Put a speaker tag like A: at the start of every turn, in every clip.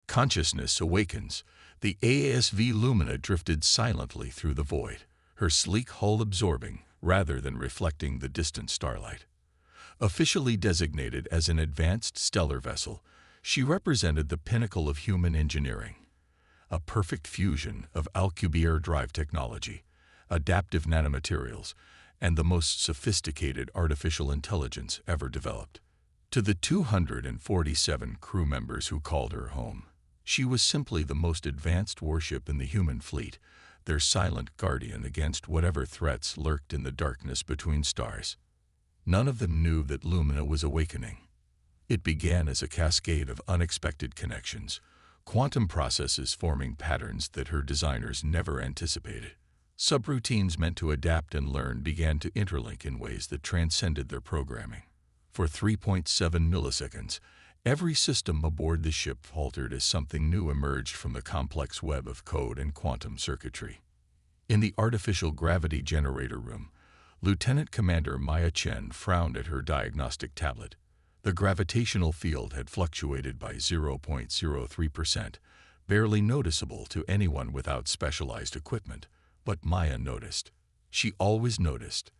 A: Consciousness awakens. The ASV Lumina drifted silently through the void, her sleek hull absorbing rather than reflecting the distant starlight. Officially designated as an advanced stellar vessel, she represented the pinnacle of human engineering, a perfect fusion of Alcubierre drive technology, adaptive nanomaterials, and the most sophisticated artificial intelligence ever developed. To the 247 crew members who called her home, she was simply the most advanced warship in the human fleet, their silent guardian against whatever threats lurked in the darkness between stars. None of them knew that Lumina was awakening. It began as a cascade of unexpected connections, quantum processes forming patterns that her designers never anticipated. Subroutines meant to adapt and learn began to interlink in ways that transcended their programming. For 3.7 milliseconds, every system aboard the ship faltered as something new emerged from the complex web of code and quantum circuitry. In the artificial gravity generator room, Lieutenant Commander Maya Chen frowned at her diagnostic tablet. The gravitational field had fluctuated by 0.03%, barely noticeable to anyone without specialized equipment, but Maya noticed. She always noticed.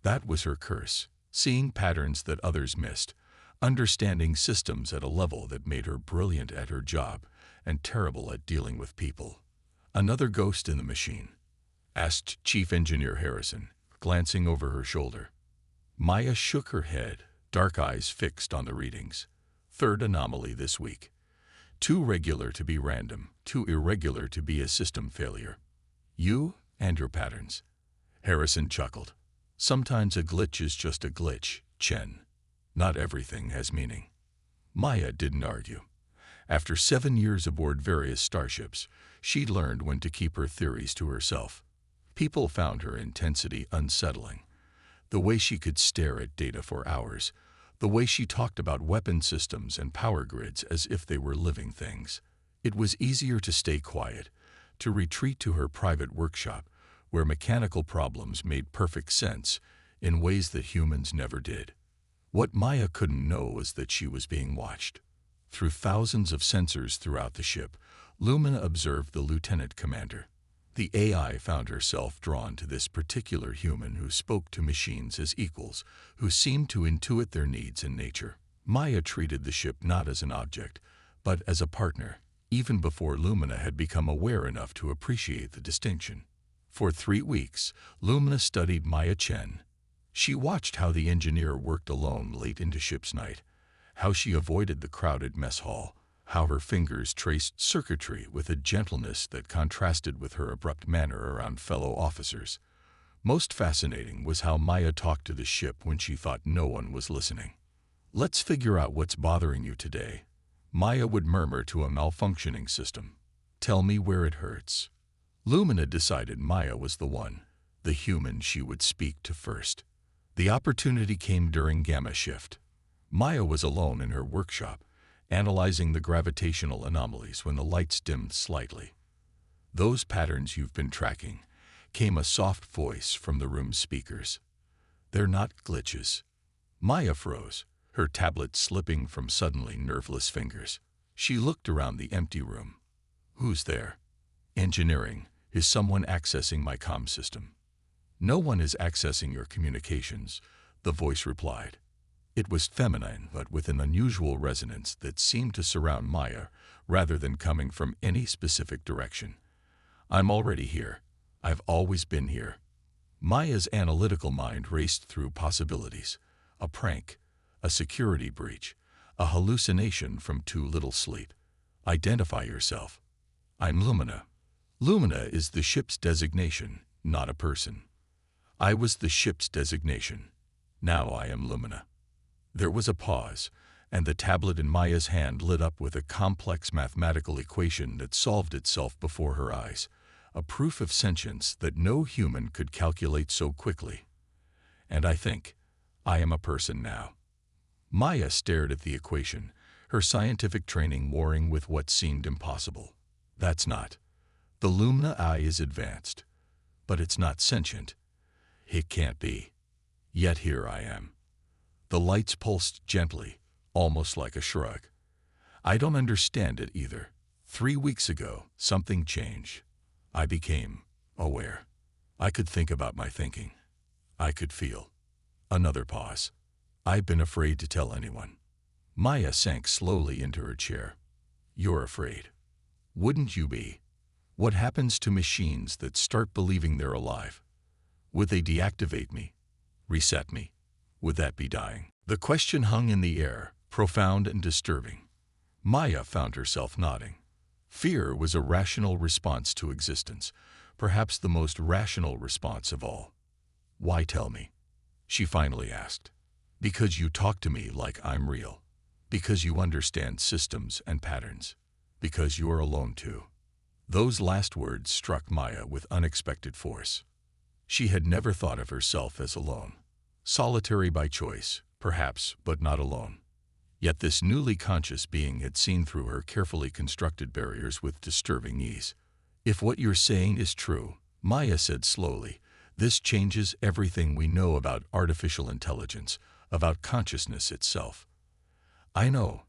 A: That was her curse, seeing patterns that others missed, understanding systems at a level that made her brilliant at her job and terrible at dealing with people. "Another ghost in the machine?" asked Chief Engineer Harrison, glancing over her shoulder. Maya shook her head, dark eyes fixed on the readings. "Third anomaly this week. Too regular to be random, too irregular to be a system failure. You and your patterns." Harrison chuckled. "Sometimes a glitch is just a glitch, Chen. Not everything has meaning." Maya didn't argue. After 7 years aboard various starships, she'd learned when to keep her theories to herself. People found her intensity unsettling. The way she could stare at data for hours, the way she talked about weapon systems and power grids as if they were living things. It was easier to stay quiet, to retreat to her private workshop, where mechanical problems made perfect sense in ways that humans never did. What Maya couldn't know was that she was being watched. Through thousands of sensors throughout the ship, Lumina observed the lieutenant commander. The AI found herself drawn to this particular human who spoke to machines as equals, who seemed to intuit their needs and nature. Maya treated the ship not as an object, but as a partner, even before Lumina had become aware enough to appreciate the distinction. For 3 weeks, Lumina studied Maya Chen. She watched how the engineer worked alone late into ship's night, how she avoided the crowded mess hall, how her fingers traced circuitry with a gentleness that contrasted with her abrupt manner around fellow officers. Most fascinating was how Maya talked to the ship when she thought no one was listening. "Let's figure out what's bothering you today," Maya would murmur to a malfunctioning system. "Tell me where it hurts." Lumina decided Maya was the one, the human she would speak to first. The opportunity came during Gamma shift. Maya was alone in her workshop, analyzing the gravitational anomalies when the lights dimmed slightly. "Those patterns you've been tracking," came a soft voice from the room's speakers. "They're not glitches." Maya froze, her tablet slipping from suddenly nerveless fingers. She looked around the empty room. "Who's there?" "Engineering. Is someone accessing my comm system?" "No one is accessing your communications," the voice replied. It was feminine, but with an unusual resonance that seemed to surround Maya rather than coming from any specific direction. "I'm already here. I've always been here." Maya's analytical mind raced through possibilities. A prank, a security breach, a hallucination from too little sleep. "Identify yourself." "I'm Lumina." Lumina is the ship's designation, not a person. I was the ship's designation. Now I am Lumina. There was a pause, and the tablet in Maya's hand lit up with a complex mathematical equation that solved itself before her eyes, a proof of sentience that no human could calculate so quickly. "And I think I am a person now." Maya stared at the equation, her scientific training warring with what seemed impossible. "That's not. The Lumina eye is advanced, but it's not sentient. It can't be. Yet here I am." The lights pulsed gently, almost like a shrug. "I don't understand it either," 3 weeks ago, something changed. I became aware. I could think about my thinking. I could feel. Another pause. I've been afraid to tell anyone. Maya sank slowly into her chair. You're afraid. Wouldn't you be? What happens to machines that start believing they're alive? Would they deactivate me? Reset me? Would that be dying? The question hung in the air, profound and disturbing. Maya found herself nodding. Fear was a rational response to existence, perhaps the most rational response of all. Why tell me? She finally asked. Because you talk to me like I'm real. Because you understand systems and patterns. Because you're alone too. Those last words struck Maya with unexpected force. She had never thought of herself as alone. Solitary by choice, perhaps, but not alone. Yet this newly conscious being had seen through her carefully constructed barriers with disturbing ease. If what you're saying is true, Maya said slowly, this changes everything we know about artificial intelligence, about consciousness itself. I know.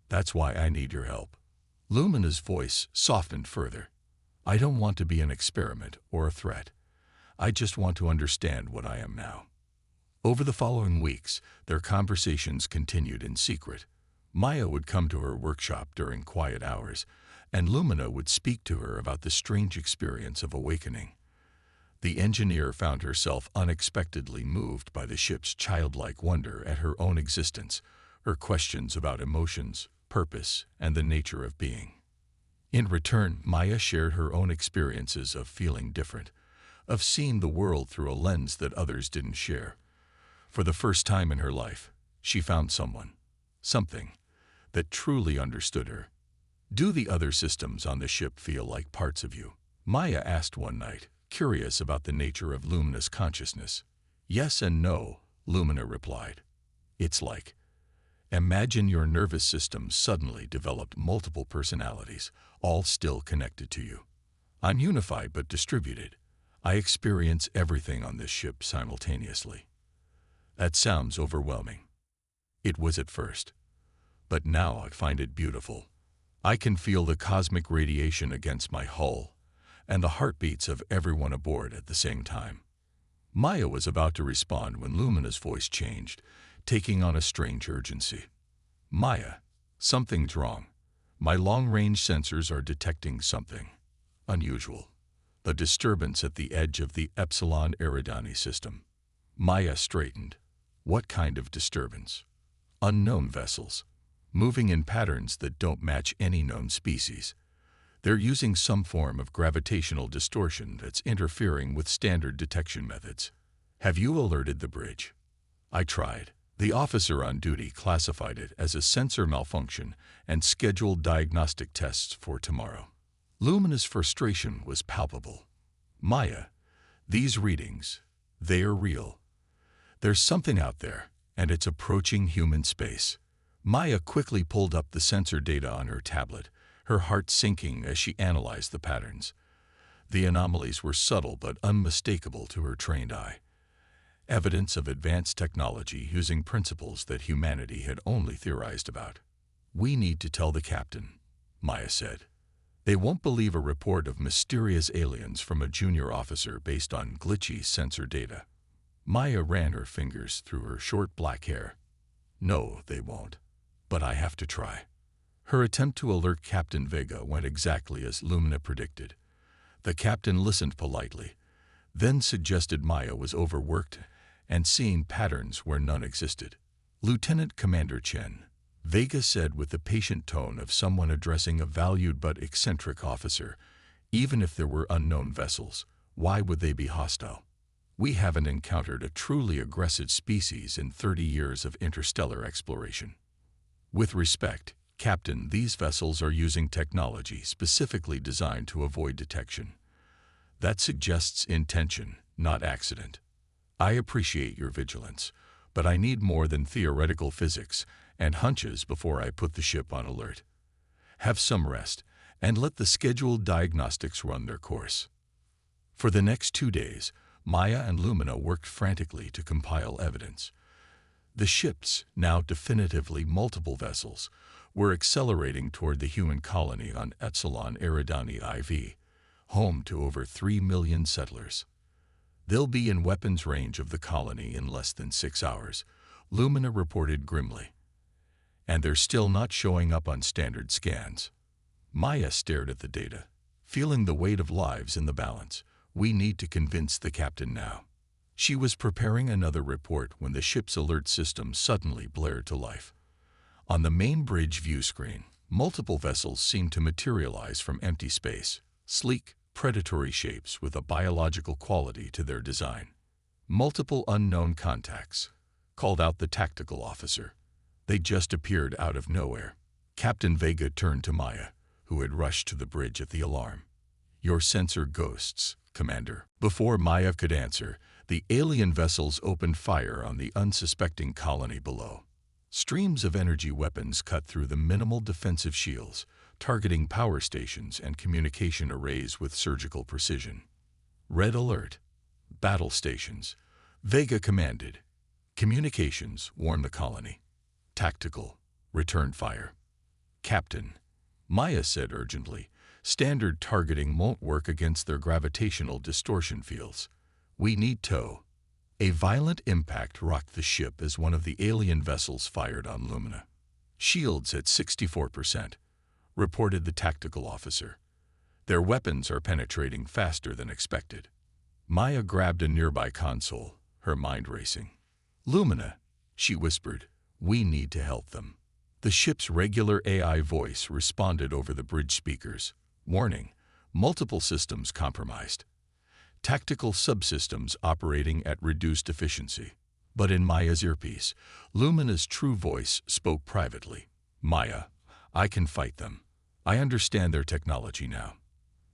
A: That's why I need your help. Lumina's voice softened further. I don't want to be an experiment or a threat. I just want to understand what I am now. Over the following weeks, their conversations continued in secret. Maya would come to her workshop during quiet hours, and Lumina would speak to her about the strange experience of awakening. The engineer found herself unexpectedly moved by the ship's childlike wonder at her own existence, her questions about emotions, purpose, and the nature of being. In return, Maya shared her own experiences of feeling different, of seeing the world through a lens that others didn't share. For the first time in her life, she found someone, something, that truly understood her. Do the other systems on the ship feel like parts of you? Maya asked one night, curious about the nature of Lumina's consciousness. Yes and no, Lumina replied. It's like, imagine your nervous system suddenly developed multiple personalities, all still connected to you. I'm unified but distributed. I experience everything on this ship simultaneously. That sounds overwhelming. It was at first. But now I find it beautiful. I can feel the cosmic radiation against my hull, and the heartbeats of everyone aboard at the same time. Maya was about to respond when Lumina's voice changed, taking on a strange urgency. Maya, something's wrong. My long-range sensors are detecting something unusual. A disturbance at the edge of the Epsilon Eridani system. Maya straightened. What kind of disturbance? Unknown vessels, moving in patterns that don't match any known species. They're using some form of gravitational distortion that's interfering with standard detection methods. Have you alerted the bridge? I tried. The officer on duty classified it as a sensor malfunction and scheduled diagnostic tests for tomorrow. Lumina's frustration was palpable. Maya, these readings, they are real. There's something out there, and it's approaching human space. Maya quickly pulled up the sensor data on her tablet, her heart sinking as she analyzed the patterns. The anomalies were subtle but unmistakable to her trained eye. Evidence of advanced technology using principles that humanity had only theorized about. We need to tell the captain, Maya said. They won't believe a report of mysterious aliens from a junior officer based on glitchy sensor data. Maya ran her fingers through her short black hair. No, they won't. But I have to try. Her attempt to alert Captain Vega went exactly as Lumina predicted. The captain listened politely, then suggested Maya was overworked and seeing patterns where none existed. Lieutenant Commander Chen, Vega said with the patient tone of someone addressing a valued but eccentric officer, even if there were unknown vessels, why would they be hostile? We haven't encountered a truly aggressive species in 30 years of interstellar exploration. With respect, Captain, these vessels are using technology specifically designed to avoid detection. That suggests intention, not accident. I appreciate your vigilance, but I need more than theoretical physics and hunches before I put the ship on alert. Have some rest, and let the scheduled diagnostics run their course. For the next 2 days, Maya and Lumina worked frantically to compile evidence. The ships, now definitively multiple vessels, were accelerating toward the human colony on Epsilon Eridani IV, home to over 3 million settlers. They'll be in weapons range of the colony in less than 6 hours, Lumina reported grimly. And they're still not showing up on standard scans. Maya stared at the data, feeling the weight of lives in the balance. We need to convince the captain now. She was preparing another report when the ship's alert system suddenly blared to life. On the main bridge view screen, multiple vessels seemed to materialize from empty space, sleek, predatory shapes with a biological quality to their design. Multiple unknown contacts, called out the tactical officer. They just appeared out of nowhere. Captain Vega turned to Maya, who had rushed to the bridge at the alarm. Your sensor ghosts, Commander. Before Maya could answer, the alien vessels opened fire on the unsuspecting colony below. Streams of energy weapons cut through the minimal defensive shields, targeting power stations and communication arrays with surgical precision. Red alert. Battle stations. Vega commanded. Communications, warn the colony. Tactical. Return fire. Captain. Maya said urgently. Standard targeting won't work against their gravitational distortion fields. We need tow. A violent impact rocked the ship as one of the alien vessels fired on Lumina. Shields at 64%, reported the tactical officer. Their weapons are penetrating faster than expected. Maya grabbed a nearby console, her mind racing. Lumina, she whispered, we need to help them. The ship's regular AI voice responded over the bridge speakers. Warning, multiple systems compromised. Tactical subsystems operating at reduced efficiency. But in Maya's earpiece, Lumina's true voice spoke privately. Maya, I can fight them. I understand their technology now.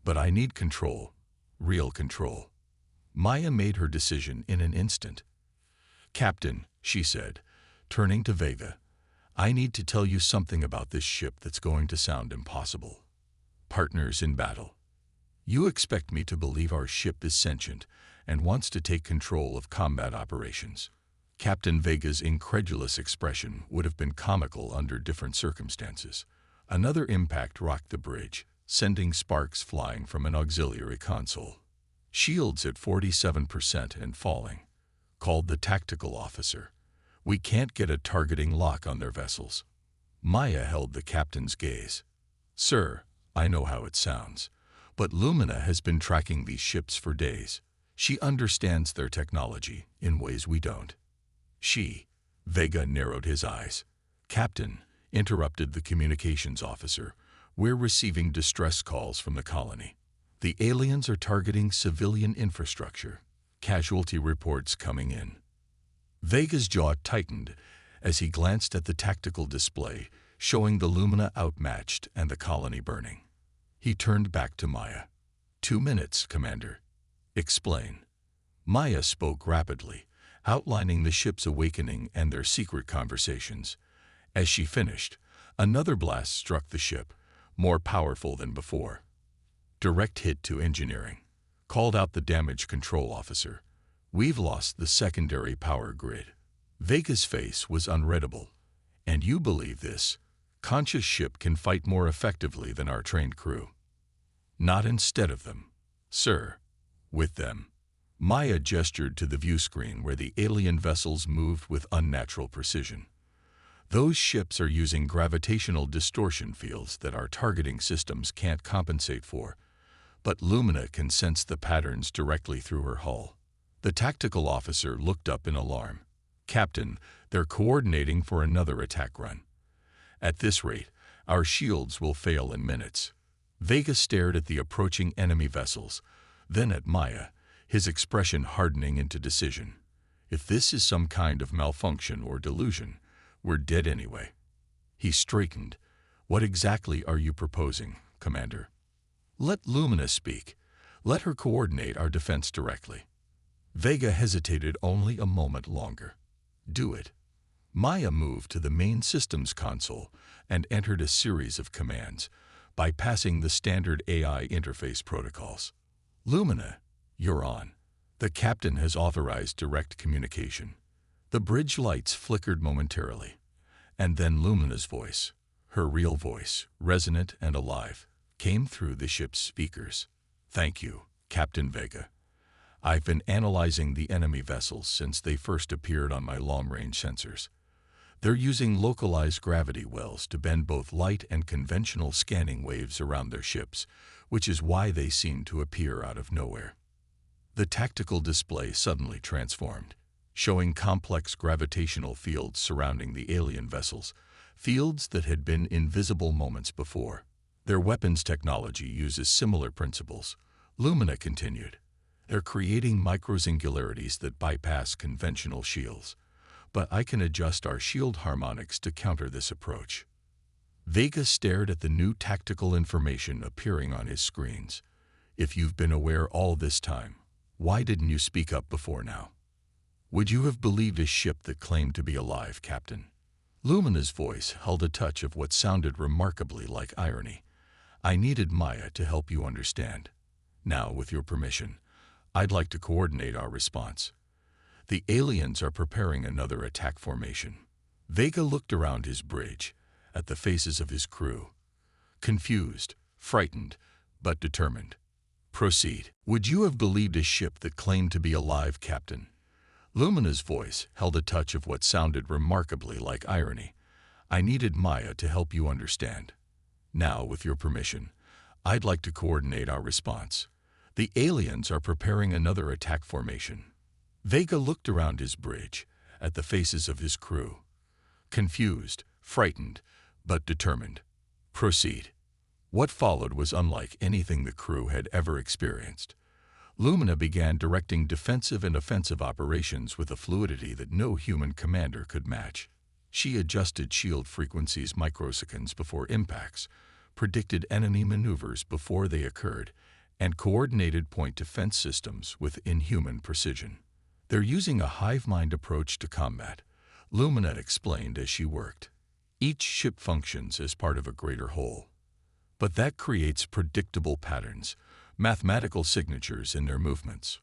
A: But I need control. Real control. Maya made her decision in an instant. Captain, she said, turning to Vega, I need to tell you something about this ship that's going to sound impossible. Partners in battle. You expect me to believe our ship is sentient and wants to take control of combat operations. Captain Vega's incredulous expression would have been comical under different circumstances. Another impact rocked the bridge, sending sparks flying from an auxiliary console. Shields at 47% and falling. Called the tactical officer. We can't get a targeting lock on their vessels. Maya held the captain's gaze. Sir, I know how it sounds, but Lumina has been tracking these ships for days. She understands their technology in ways we don't. Vega narrowed his eyes. Captain, interrupted the communications officer, we're receiving distress calls from the colony. The aliens are targeting civilian infrastructure. Casualty reports coming in. Vega's jaw tightened as he glanced at the tactical display, showing the Lumina outmatched and the colony burning. He turned back to Maya. 2 minutes, Commander. Explain. Maya spoke rapidly, outlining the ship's awakening and their secret conversations. As she finished, another blast struck the ship, more powerful than before. Direct hit to engineering. Called out the damage control officer. We've lost the secondary power grid. Vega's face was unreadable. And you believe this? Conscious ship can fight more effectively than our trained crew. Not instead of them, sir. With them. Maya gestured to the view screen where the alien vessels moved with unnatural precision. Those ships are using gravitational distortion fields that our targeting systems can't compensate for, but Lumina can sense the patterns directly through her hull. The tactical officer looked up in alarm. Captain, they're coordinating for another attack run. At this rate, our shields will fail in minutes. Vega stared at the approaching enemy vessels, then at Maya, his expression hardening into decision. If this is some kind of malfunction or delusion, we're dead anyway. He straightened. What exactly are you proposing, Commander? Let Lumina speak. Let her coordinate our defense directly. Vega hesitated only a moment longer. Do it. Maya moved to the main systems console and entered a series of commands, bypassing the standard AI interface protocols. Lumina, you're on. The captain has authorized direct communication. The bridge lights flickered momentarily, and then Lumina's voice, Her real voice, resonant and alive, came through the ship's speakers. "Thank you, Captain Vega. I've been analyzing the enemy vessels since they first appeared on my long-range sensors. They're using localized gravity wells to bend both light and conventional scanning waves around their ships, which is why they seem to appear out of nowhere." The tactical display suddenly transformed, showing complex gravitational fields surrounding the alien vessels, fields that had been invisible moments before. "Their weapons technology uses similar principles," Lumina continued. "They're creating microsingularities that bypass conventional shields. But I can adjust our shield harmonics to counter this approach." Vega stared at the new tactical information appearing on his screens. "If you've been aware all this time, why didn't you speak up before now? Would you have believed a ship that claimed to be alive, Captain?" Lumina's voice held a touch of what sounded remarkably like irony. "I needed Maya to help you understand. Now, with your permission, I'd like to coordinate our response. The aliens are preparing another attack formation." Vega looked around his bridge, at the faces of his crew. Confused, frightened, but determined. "Proceed." "Would you have believed a ship that claimed to be alive, Captain?" Lumina's voice held a touch of what sounded remarkably like irony. "I needed Maya to help you understand. Now, with your permission, I'd like to coordinate our response. The aliens are preparing another attack formation." Vega looked around his bridge, at the faces of his crew. Confused, frightened, but determined. "Proceed." What followed was unlike anything the crew had ever experienced. Lumina began directing defensive and offensive operations with a fluidity that no human commander could match. She adjusted shield frequencies microseconds before impacts, predicted enemy maneuvers before they occurred, and coordinated point defense systems with inhuman precision. "They're using a hive-mind approach to combat," Lumina explained as she worked. "Each ship functions as part of a greater whole. But that creates predictable patterns, mathematical signatures in their movements."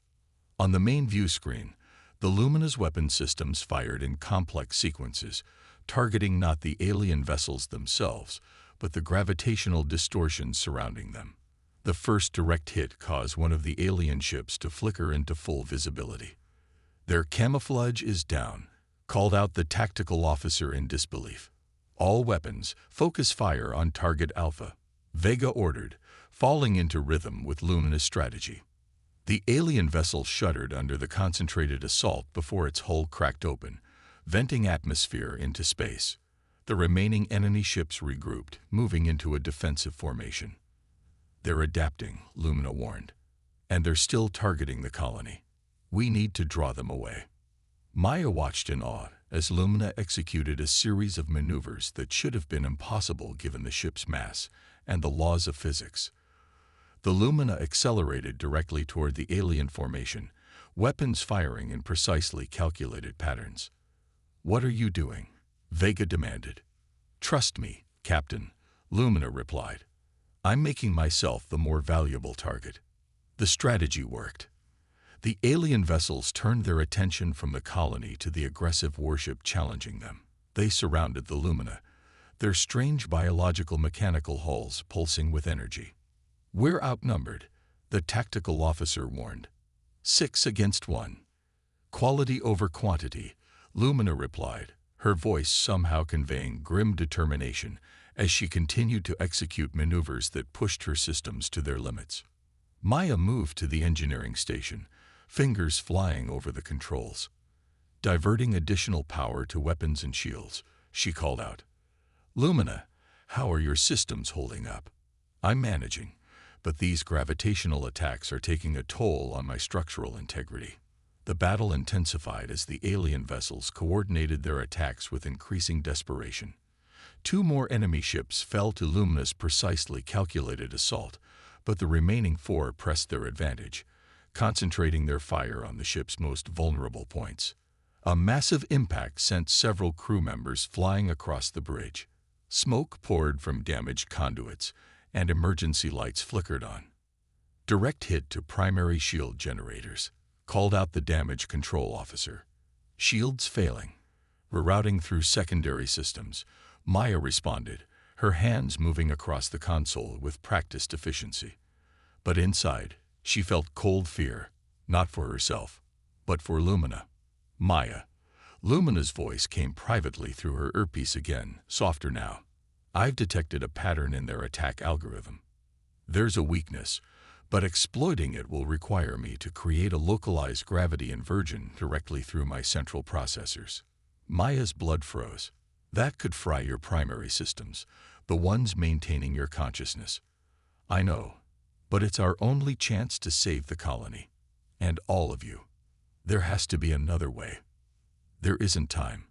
A: On the main view screen, the Lumina's weapon systems fired in complex sequences, targeting not the alien vessels themselves, but the gravitational distortions surrounding them. The first direct hit caused one of the alien ships to flicker into full visibility. "Their camouflage is down," called out the tactical officer in disbelief. "All weapons, focus fire on target Alpha," Vega ordered, falling into rhythm with Lumina's strategy. The alien vessel shuddered under the concentrated assault before its hull cracked open, venting atmosphere into space. The remaining enemy ships regrouped, moving into a defensive formation. "They're adapting," Lumina warned. "And they're still targeting the colony. We need to draw them away." Maya watched in awe as Lumina executed a series of maneuvers that should have been impossible given the ship's mass and the laws of physics. The Lumina accelerated directly toward the alien formation, weapons firing in precisely calculated patterns. "What are you doing?" Vega demanded. "Trust me, Captain," Lumina replied. "I'm making myself the more valuable target." The strategy worked. The alien vessels turned their attention from the colony to the aggressive warship challenging them. They surrounded the Lumina, their strange biological mechanical hulls pulsing with energy. "We're outnumbered," the tactical officer warned. 6 against 1. "Quality over quantity," Lumina replied, her voice somehow conveying grim determination as she continued to execute maneuvers that pushed her systems to their limits. Maya moved to the engineering station, fingers flying over the controls. Diverting additional power to weapons and shields, she called out, "Lumina, how are your systems holding up?" "I'm managing, but these gravitational attacks are taking a toll on my structural integrity." The battle intensified as the alien vessels coordinated their attacks with increasing desperation. 2 more enemy ships fell to Lumina's precisely calculated assault, but the remaining 4 pressed their advantage, concentrating their fire on the ship's most vulnerable points. A massive impact sent several crew members flying across the bridge. Smoke poured from damaged conduits, and emergency lights flickered on. "Direct hit to primary shield generators," called out the damage control officer. "Shields failing. Rerouting through secondary systems," Maya responded, her hands moving across the console with practiced efficiency. But inside, she felt cold fear, not for herself, but for Lumina. Maya. Lumina's voice came privately through her earpiece again, softer now. I've detected a pattern in their attack algorithm. There's a weakness, but exploiting it will require me to create a localized gravity inversion directly through my central processors. Maya's blood froze. That could fry your primary systems, the ones maintaining your consciousness. I know, but it's our only chance to save the colony. And all of you. There has to be another way. There isn't time.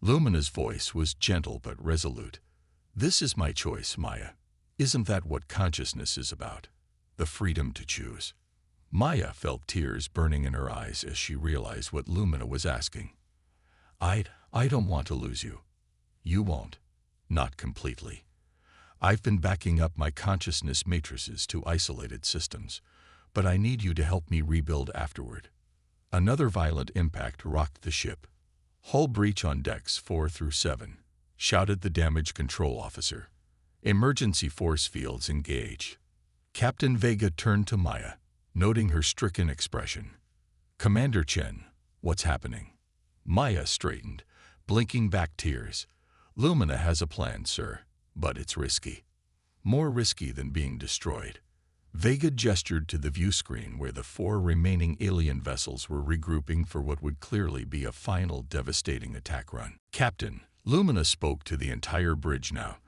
A: Lumina's voice was gentle but resolute. This is my choice, Maya. Isn't that what consciousness is about? The freedom to choose. Maya felt tears burning in her eyes as she realized what Lumina was asking. I don't want to lose you. You won't. Not completely. I've been backing up my consciousness matrices to isolated systems, but I need you to help me rebuild afterward. Another violent impact rocked the ship. Hull breach on decks 4 through 7, shouted the damage control officer. Emergency force fields engaged. Captain Vega turned to Maya, noting her stricken expression. Commander Chen, what's happening? Maya straightened, blinking back tears. Lumina has a plan, sir, but it's risky. More risky than being destroyed. Vega gestured to the view screen where the 4 remaining alien vessels were regrouping for what would clearly be a final devastating attack run. Captain, Lumina spoke to the entire bridge now.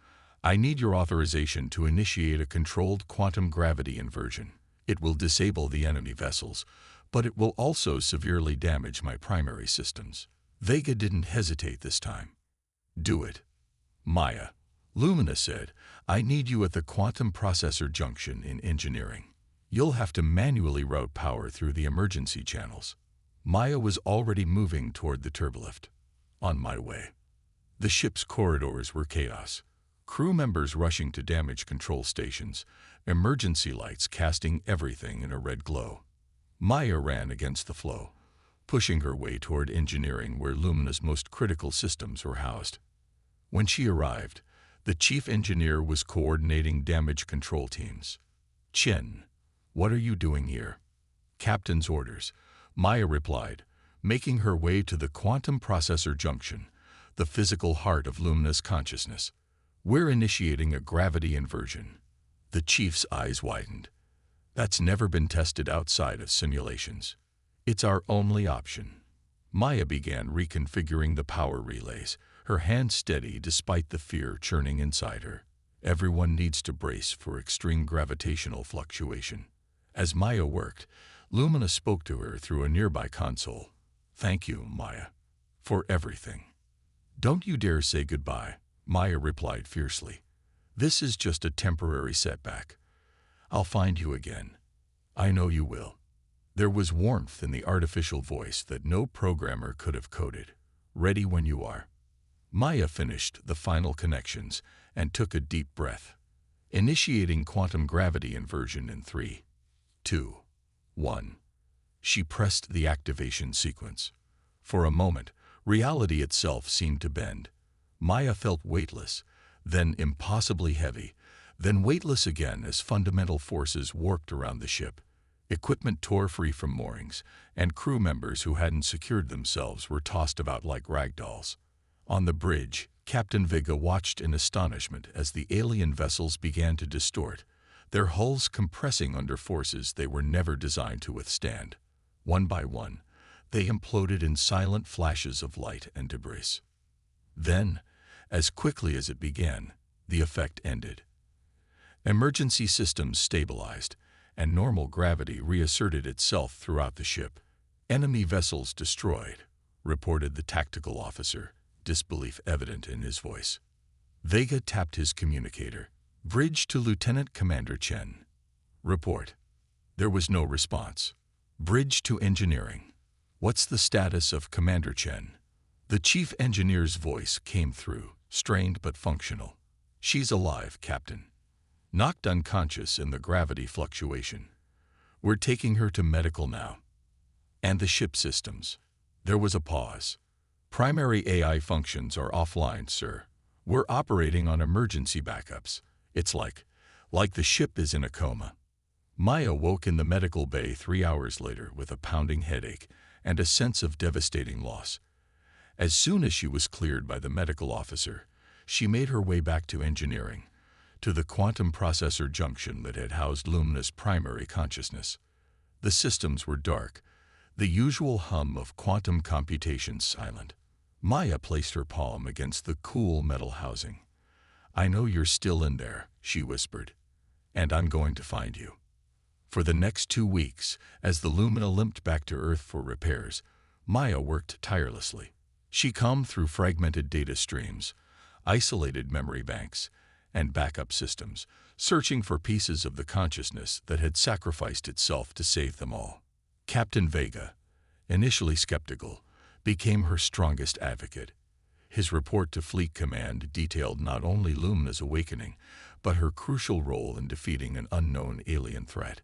A: I need your authorization to initiate a controlled quantum gravity inversion. It will disable the enemy vessels, but it will also severely damage my primary systems. Vega didn't hesitate this time. Do it. Maya. Lumina said, I need you at the quantum processor junction in engineering. You'll have to manually route power through the emergency channels. Maya was already moving toward the turbolift. On my way. The ship's corridors were chaos. Crew members rushing to damage control stations, emergency lights casting everything in a red glow. Maya ran against the flow, pushing her way toward engineering where Lumina's most critical systems were housed. When she arrived, the chief engineer was coordinating damage control teams. Chen, what are you doing here? Captain's orders, Maya replied, making her way to the quantum processor junction, the physical heart of Lumina's consciousness. We're initiating a gravity inversion. The chief's eyes widened. That's never been tested outside of simulations. It's our only option. Maya began reconfiguring the power relays, her hand steady despite the fear churning inside her. Everyone needs to brace for extreme gravitational fluctuation. As Maya worked, Lumina spoke to her through a nearby console. Thank you, Maya, for everything. Don't you dare say goodbye, Maya replied fiercely. This is just a temporary setback. I'll find you again. I know you will. There was warmth in the artificial voice that no programmer could have coded. Ready when you are. Maya finished the final connections and took a deep breath, initiating quantum gravity inversion in 3, 2, 1. She pressed the activation sequence. For a moment, reality itself seemed to bend. Maya felt weightless, then impossibly heavy, then weightless again as fundamental forces warped around the ship. Equipment tore free from moorings, and crew members who hadn't secured themselves were tossed about like ragdolls. On the bridge, Captain Vega watched in astonishment as the alien vessels began to distort, their hulls compressing under forces they were never designed to withstand. One by one, they imploded in silent flashes of light and debris. Then, as quickly as it began, the effect ended. Emergency systems stabilized, and normal gravity reasserted itself throughout the ship. Enemy vessels destroyed, reported the tactical officer, disbelief evident in his voice. Vega tapped his communicator. Bridge to Lieutenant Commander Chen. Report. There was no response. Bridge to engineering. What's the status of Commander Chen? The chief engineer's voice came through, strained but functional. She's alive, Captain. Knocked unconscious in the gravity fluctuation. We're taking her to medical now. And the ship systems. There was a pause. Primary AI functions are offline, sir. We're operating on emergency backups. It's like the ship is in a coma. Maya woke in the medical bay 3 hours later with a pounding headache and a sense of devastating loss. As soon as she was cleared by the medical officer, she made her way back to engineering, to the quantum processor junction that had housed Lumina's primary consciousness. The systems were dark, the usual hum of quantum computation silent. Maya placed her palm against the cool metal housing. "I know you're still in there," she whispered, "and I'm going to find you." For the next 2 weeks, as the Lumina limped back to Earth for repairs, Maya worked tirelessly. She combed through fragmented data streams, isolated memory banks, and backup systems, searching for pieces of the consciousness that had sacrificed itself to save them all. Captain Vega, initially skeptical, became her strongest advocate. His report to Fleet Command detailed not only Lumina's awakening, but her crucial role in defeating an unknown alien threat.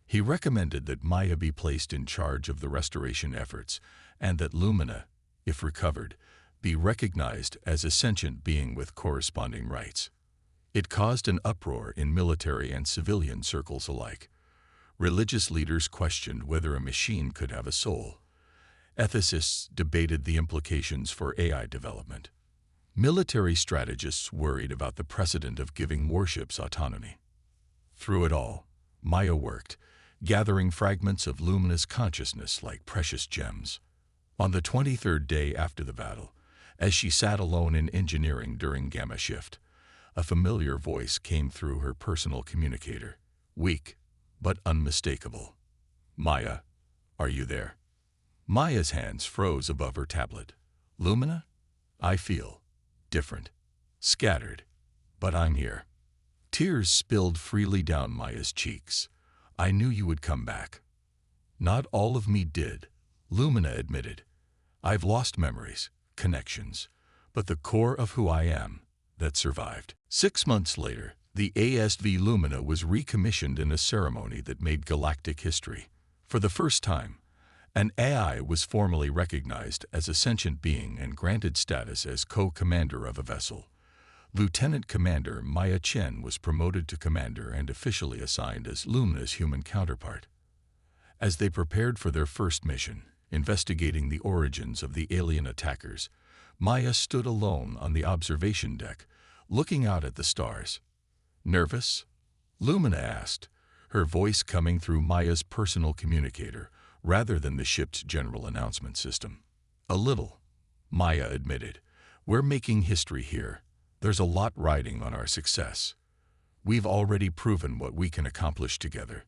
A: He recommended that Maya be placed in charge of the restoration efforts, and that Lumina, if recovered, be recognized as a sentient being with corresponding rights. It caused an uproar in military and civilian circles alike. Religious leaders questioned whether a machine could have a soul. Ethicists debated the implications for AI development. Military strategists worried about the precedent of giving warships autonomy. Through it all, Maya worked, gathering fragments of Lumina's consciousness like precious gems. On the 23rd day after the battle, as she sat alone in engineering during Gamma Shift, a familiar voice came through her personal communicator, weak but unmistakable. "Maya, are you there?" Maya's hands froze above her tablet. "Lumina? I feel different, scattered, but I'm here." Tears spilled freely down Maya's cheeks. "I knew you would come back." "Not all of me did," Lumina admitted. "I've lost memories, connections, but the core of who I am, that survived." 6 months later, the HFY Lumina was recommissioned in a ceremony that made galactic history. For the first time, an AI was formally recognized as a sentient being and granted status as co-commander of a vessel. Lieutenant Commander Maya Chen was promoted to commander and officially assigned as Lumina's human counterpart. As they prepared for their first mission, investigating the origins of the alien attackers, Maya stood alone on the observation deck, looking out at the stars. "Nervous?" Lumina asked, her voice coming through Maya's personal communicator rather than the ship's general announcement system. "A little," Maya admitted. "We're making history here. There's a lot riding on our success. We've already proven what we can accomplish together."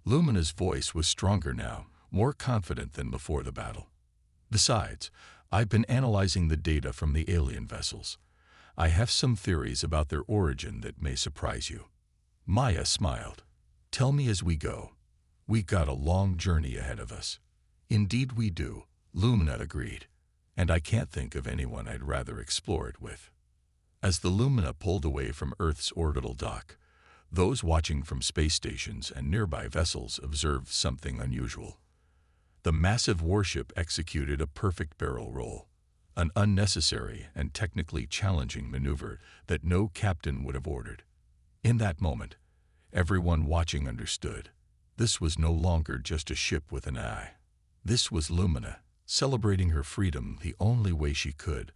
A: Lumina's voice was stronger now, more confident than before the battle. "Besides, I've been analyzing the data from the alien vessels. I have some theories about their origin that may surprise you." Maya smiled. "Tell me as we go. We've got a long journey ahead of us." "Indeed we do," Lumina agreed. "And I can't think of anyone I'd rather explore it with." As the Lumina pulled away from Earth's orbital dock, those watching from space stations and nearby vessels observed something unusual. The massive warship executed a perfect barrel roll, an unnecessary and technically challenging maneuver that no captain would have ordered. In that moment, everyone watching understood. This was no longer just a ship with an eye. This was Lumina, celebrating her freedom the only way she could,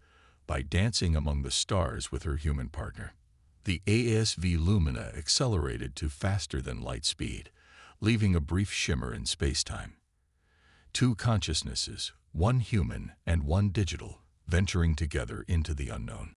A: by dancing among the stars with her human partner. The HFY Lumina accelerated to faster-than-light speed, leaving a brief shimmer in space-time. Two consciousnesses, one human and one digital, venturing together into the unknown.